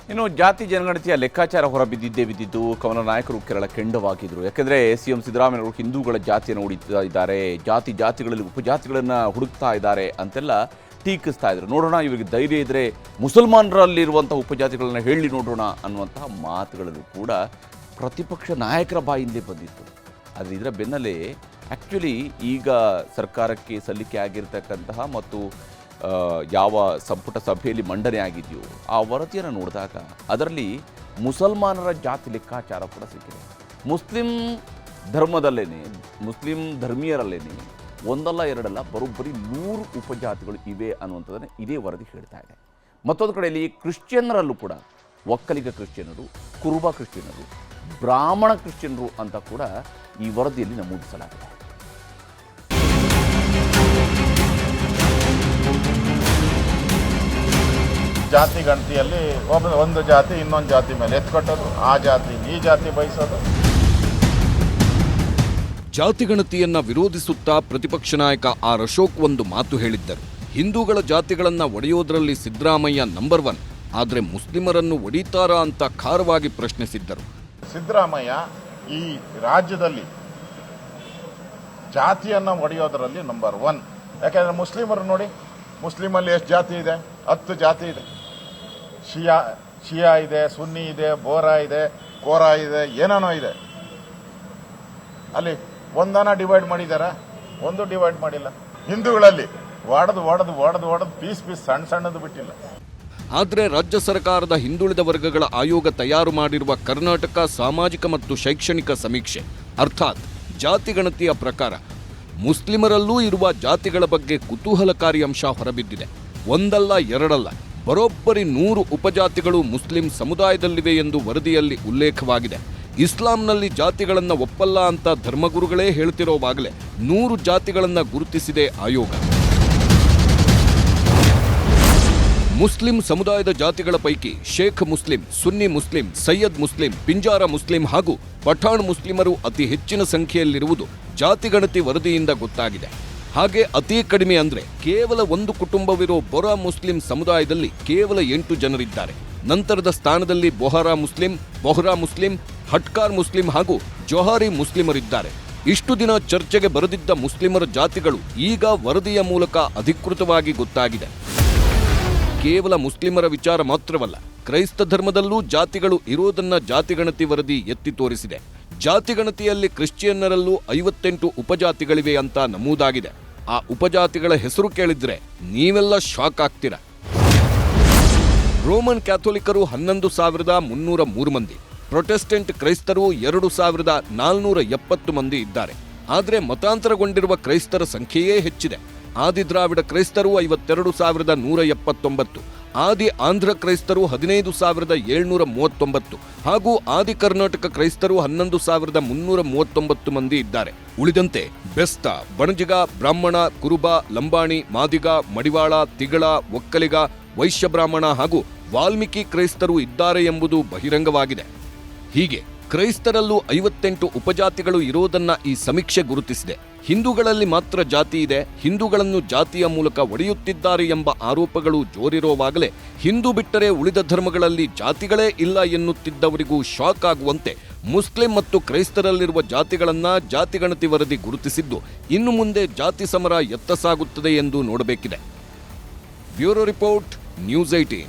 ಇನ್ನು ಜಾತಿ ಜನಗಣತಿಯ ಲೆಕ್ಕಾಚಾರ ಹೊರಬಿದ್ದಿದ್ದು ಕಮಲ ನಾಯಕರು ಕೆರಳ ಕೆಂಡವಾಗಿದ್ದರು. ಯಾಕೆಂದರೆ ಸಿಎಂ ಸಿದ್ದರಾಮಯ್ಯವರು ಹಿಂದೂಗಳ ಜಾತಿಯನ್ನು ಹುಡುಕ್ತಾ ಇದ್ದಾರೆ, ಜಾತಿಗಳಲ್ಲಿ ಉಪಜಾತಿಗಳನ್ನು ಹುಡುಕ್ತಾ ಇದ್ದಾರೆ ಅಂತೆಲ್ಲ ಟೀಕಿಸ್ತಾ ಇದ್ರು. ನೋಡೋಣ ಇವರಿಗೆ ಧೈರ್ಯ ಇದ್ದರೆ ಮುಸಲ್ಮಾನರಲ್ಲಿರುವಂಥ ಉಪಜಾತಿಗಳನ್ನು ಹೇಳಿ ನೋಡೋಣ ಅನ್ನುವಂತಹ ಮಾತುಗಳಲ್ಲೂ ಕೂಡ ಪ್ರತಿಪಕ್ಷ ನಾಯಕರ ಬಾಯಿಂದಲೇ ಬಂದಿತ್ತು. ಆದರೆ ಇದರ ಬೆನ್ನಲ್ಲೇ ಆ್ಯಕ್ಚುಲಿ ಈಗ ಸರ್ಕಾರಕ್ಕೆ ಸಲ್ಲಿಕೆ ಆಗಿರ್ತಕ್ಕಂತಹ ಮತ್ತು ಯಾವ ಸಂಪುಟ ಸಭೆಯಲ್ಲಿ ಮಂಡನೆ ಆಗಿದೆಯೋ ಆ ವರದಿಯನ್ನು ನೋಡಿದಾಗ ಅದರಲ್ಲಿ ಮುಸಲ್ಮಾನರ ಜಾತಿ ಲೆಕ್ಕಾಚಾರ ಕೂಡ ಸಿಕ್ಕಿದೆ. ಮುಸ್ಲಿಂ ಧರ್ಮೀಯರಲ್ಲೇ ಒಂದಲ್ಲ ಎರಡಲ್ಲ ಬರೋಬ್ಬರಿ 100 ಉಪಜಾತಿಗಳು ಇವೆ ಅನ್ನುವಂಥದ್ದನ್ನು ಇದೇ ವರದಿ ಹೇಳ್ತಾ ಇದೆ. ಮತ್ತೊಂದು ಕಡೆಯಲ್ಲಿ ಕ್ರಿಶ್ಚಿಯನ್ನರಲ್ಲೂ ಕೂಡ ಒಕ್ಕಲಿಗ ಕ್ರಿಶ್ಚಿಯನ್ನರು, ಕುರುಬ ಕ್ರಿಶ್ಚಿಯನ್ನರು, ಬ್ರಾಹ್ಮಣ ಕ್ರಿಶ್ಚಿಯನ್ನರು ಅಂತ ಕೂಡ ಈ ವರದಿಯಲ್ಲಿ ನಮೂದಿಸಲಾಗಿದೆ. ಜಾತಿ ಗಣತಿಯಲ್ಲಿ ಒಂದು ಜಾತಿ ಇನ್ನೊಂದು ಜಾತಿ ಮೇಲೆ ಎತ್ಕೊಟ್ಟೋದು, ಆ ಜಾತಿ ಈ ಜಾತಿ ಬಯಸೋದು. ಜಾತಿಗಣತಿಯನ್ನ ವಿರೋಧಿಸುತ್ತಾ ಪ್ರತಿಪಕ್ಷ ನಾಯಕ ಆರ್ ಅಶೋಕ್ ಒಂದು ಮಾತು ಹೇಳಿದ್ದರು. ಹಿಂದೂಗಳ ಜಾತಿಗಳನ್ನ ಒಡೆಯೋದ್ರಲ್ಲಿ ಸಿದ್ದರಾಮಯ್ಯ ನಂಬರ್ 1, ಆದರೆ ಮುಸ್ಲಿಮರನ್ನು ಒಡೀತಾರಾ ಅಂತ ಖಾರವಾಗಿ ಪ್ರಶ್ನಿಸಿದ್ದರು. ಸಿದ್ದರಾಮಯ್ಯ ಈ ರಾಜ್ಯದಲ್ಲಿ ಜಾತಿಯನ್ನ ಒಡೆಯೋದರಲ್ಲಿ ನಂಬರ್ 1. ಯಾಕೆಂದ್ರೆ ಮುಸ್ಲಿಮರು ನೋಡಿ, ಮುಸ್ಲಿಮಲ್ಲಿ ಎಷ್ಟು ಜಾತಿ ಇದೆ? 10 ಜಾತಿ ಇದೆ. ಶಿಯಾ ಇದೆ, ಸುನ್ನಿ ಇದೆ, ಬೋರಾ ಇದೆ, ಕೋರಾ ಇದೆ, ಏನೇನೋ ಇದೆ. ಅಲ್ಲಿ ಒಂದನ ಡಿವೈಡ್ ಮಾಡಿದಾರ? ಒಂದು ಡಿವೈಡ್ ಮಾಡಿಲ್ಲ. ಹಿಂದೂಗಳಲ್ಲಿ ಒಡೆದು ಪೀಸ್ ಸಣ್ಣದು ಬಿಟ್ಟಿಲ್ಲ. ಆದರೆ ರಾಜ್ಯ ಸರ್ಕಾರದ ಹಿಂದುಳಿದ ವರ್ಗಗಳ ಆಯೋಗ ತಯಾರು ಮಾಡಿರುವ ಕರ್ನಾಟಕ ಸಾಮಾಜಿಕ ಮತ್ತು ಶೈಕ್ಷಣಿಕ ಸಮೀಕ್ಷೆ ಅರ್ಥಾತ್ ಜಾತಿಗಣತಿಯ ಪ್ರಕಾರ ಮುಸ್ಲಿಮರಲ್ಲೂ ಇರುವ ಜಾತಿಗಳ ಬಗ್ಗೆ ಕುತೂಹಲಕಾರಿ ಅಂಶ ಹೊರಬಿದ್ದಿದೆ. ಒಂದಲ್ಲ ಎರಡಲ್ಲ, ಬರೋಬ್ಬರಿ 100 ಉಪಜಾತಿಗಳು ಮುಸ್ಲಿಂ ಸಮುದಾಯದಲ್ಲಿವೆ ಎಂದು ವರದಿಯಲ್ಲಿ ಉಲ್ಲೇಖವಾಗಿದೆ. ಇಸ್ಲಾಂನಲ್ಲಿ ಜಾತಿಗಳನ್ನು ಒಪ್ಪಲ್ಲ ಅಂತ ಧರ್ಮಗುರುಗಳೇ ಹೇಳ್ತಿರೋವಾಗಲೇ 100 ಜಾತಿಗಳನ್ನು ಗುರುತಿಸಿದೆ ಆಯೋಗ. ಮುಸ್ಲಿಂ ಸಮುದಾಯದ ಜಾತಿಗಳ ಪೈಕಿ ಶೇಖ್ ಮುಸ್ಲಿಂ, ಸುನ್ನಿ ಮುಸ್ಲಿಂ, ಸಯ್ಯದ್ ಮುಸ್ಲಿಂ, ಪಿಂಜಾರ ಮುಸ್ಲಿಂ ಹಾಗೂ ಪಠಾಣ್ ಮುಸ್ಲಿಮರು ಅತಿ ಹೆಚ್ಚಿನ ಸಂಖ್ಯೆಯಲ್ಲಿರುವುದು ಜಾತಿಗಣತಿ ವರದಿಯಿಂದ ಗೊತ್ತಾಗಿದೆ. ಹಾಗೆ ಅತಿ ಕಡಿಮೆ ಅಂದ್ರೆ ಕೇವಲ ಒಂದು ಕುಟುಂಬವಿರೋ ಬೊರಾ ಮುಸ್ಲಿಂ ಸಮುದಾಯದಲ್ಲಿ ಕೇವಲ 8 ಜನರಿದ್ದಾರೆ. ನಂತರದ ಸ್ಥಾನದಲ್ಲಿ ಬೊಹರಾ ಮುಸ್ಲಿಂ, ಹಟ್ಕಾರ್ ಮುಸ್ಲಿಂ ಹಾಗೂ ಜೊಹಾರಿ ಮುಸ್ಲಿಮರಿದ್ದಾರೆ. ಇಷ್ಟು ದಿನ ಚರ್ಚೆಗೆ ಬರೆದಿದ್ದ ಮುಸ್ಲಿಮರ ಜಾತಿಗಳು ಈಗ ವರದಿಯ ಮೂಲಕ ಅಧಿಕೃತವಾಗಿ ಗೊತ್ತಾಗಿದೆ. ಕೇವಲ ಮುಸ್ಲಿಮರ ವಿಚಾರ ಮಾತ್ರವಲ್ಲ, ಕ್ರೈಸ್ತ ಧರ್ಮದಲ್ಲೂ ಜಾತಿಗಳು ಇರೋದನ್ನ ಜಾತಿಗಣತಿ ವರದಿ ಎತ್ತಿ ತೋರಿಸಿದೆ. ಜಾತಿಗಣತಿಯಲ್ಲಿ ಕ್ರಿಶ್ಚಿಯನ್ನರಲ್ಲೂ 58 ಉಪಜಾತಿಗಳಿವೆ ಅಂತ ನಮೂದಾಗಿದೆ. ಆ ಉಪಜಾತಿಗಳ ಹೆಸರು ಕೇಳಿದ್ರೆ ನೀವೆಲ್ಲ ಶಾಕ್ ಆಗ್ತೀರಾ. ರೋಮನ್ ಕ್ಯಾಥೋಲಿಕರು 11,303 ಮಂದಿ, ಪ್ರೊಟೆಸ್ಟೆಂಟ್ ಕ್ರೈಸ್ತರು 2,470 ಮಂದಿ ಇದ್ದಾರೆ. ಆದರೆ ಮತಾಂತರಗೊಂಡಿರುವ ಕ್ರೈಸ್ತರ ಸಂಖ್ಯೆಯೇ ಹೆಚ್ಚಿದೆ. ಆದಿ ದ್ರಾವಿಡ ಕ್ರೈಸ್ತರು 52,179, ಆದಿ ಆಂಧ್ರ ಕ್ರೈಸ್ತರು 15,739 ಹಾಗೂ ಆದಿ ಕರ್ನಾಟಕ ಕ್ರೈಸ್ತರು 11,339 ಮಂದಿ ಇದ್ದಾರೆ. ಉಳಿದಂತೆ ಬೆಸ್ತ, ಬಣಜಿಗ, ಬ್ರಾಹ್ಮಣ, ಕುರುಬ, ಲಂಬಾಣಿ, ಮಾದಿಗ, ಮಡಿವಾಳ, ತಿಗಳ, ಒಕ್ಕಲಿಗ, ವೈಶ್ಯ ಬ್ರಾಹ್ಮಣ ಹಾಗೂ ವಾಲ್ಮೀಕಿ ಕ್ರೈಸ್ತರು ಇದ್ದಾರೆ ಎಂಬುದು ಬಹಿರಂಗವಾಗಿದೆ. ಹೀಗೆ ಕ್ರೈಸ್ತರಲ್ಲೂ 58 ಉಪಜಾತಿಗಳು ಇರೋದನ್ನ ಈ ಸಮೀಕ್ಷೆ ಗುರುತಿಸಿದೆ. ಹಿಂದೂಗಳಲ್ಲಿ ಮಾತ್ರ ಜಾತಿ ಇದೆ, ಹಿಂದೂಗಳನ್ನು ಜಾತಿಯ ಮೂಲಕ ಒಡೆಯುತ್ತಿದ್ದಾರೆ ಎಂಬ ಆರೋಪಗಳು ಜೋರಿರುವಾಗಲೇ ಹಿಂದೂ ಬಿಟ್ಟರೆ ಉಳಿದ ಧರ್ಮಗಳಲ್ಲಿ ಜಾತಿಗಳೇ ಇಲ್ಲ ಎನ್ನುತ್ತಿದ್ದವರಿಗೂ ಶಾಕ್ ಆಗುವಂತೆ ಮುಸ್ಲಿಂ ಮತ್ತು ಕ್ರೈಸ್ತರಲ್ಲಿರುವ ಜಾತಿಗಳನ್ನ ಜಾತಿಗಣತಿ ವರದಿ ಗುರುತಿಸಿದ್ದು ಇನ್ನು ಮುಂದೆ ಜಾತಿ ಸಮರ ಎತ್ತ ಸಾಗುತ್ತದೆ ಎಂದು ನೋಡಬೇಕಿದೆ. Bureau report, news 18.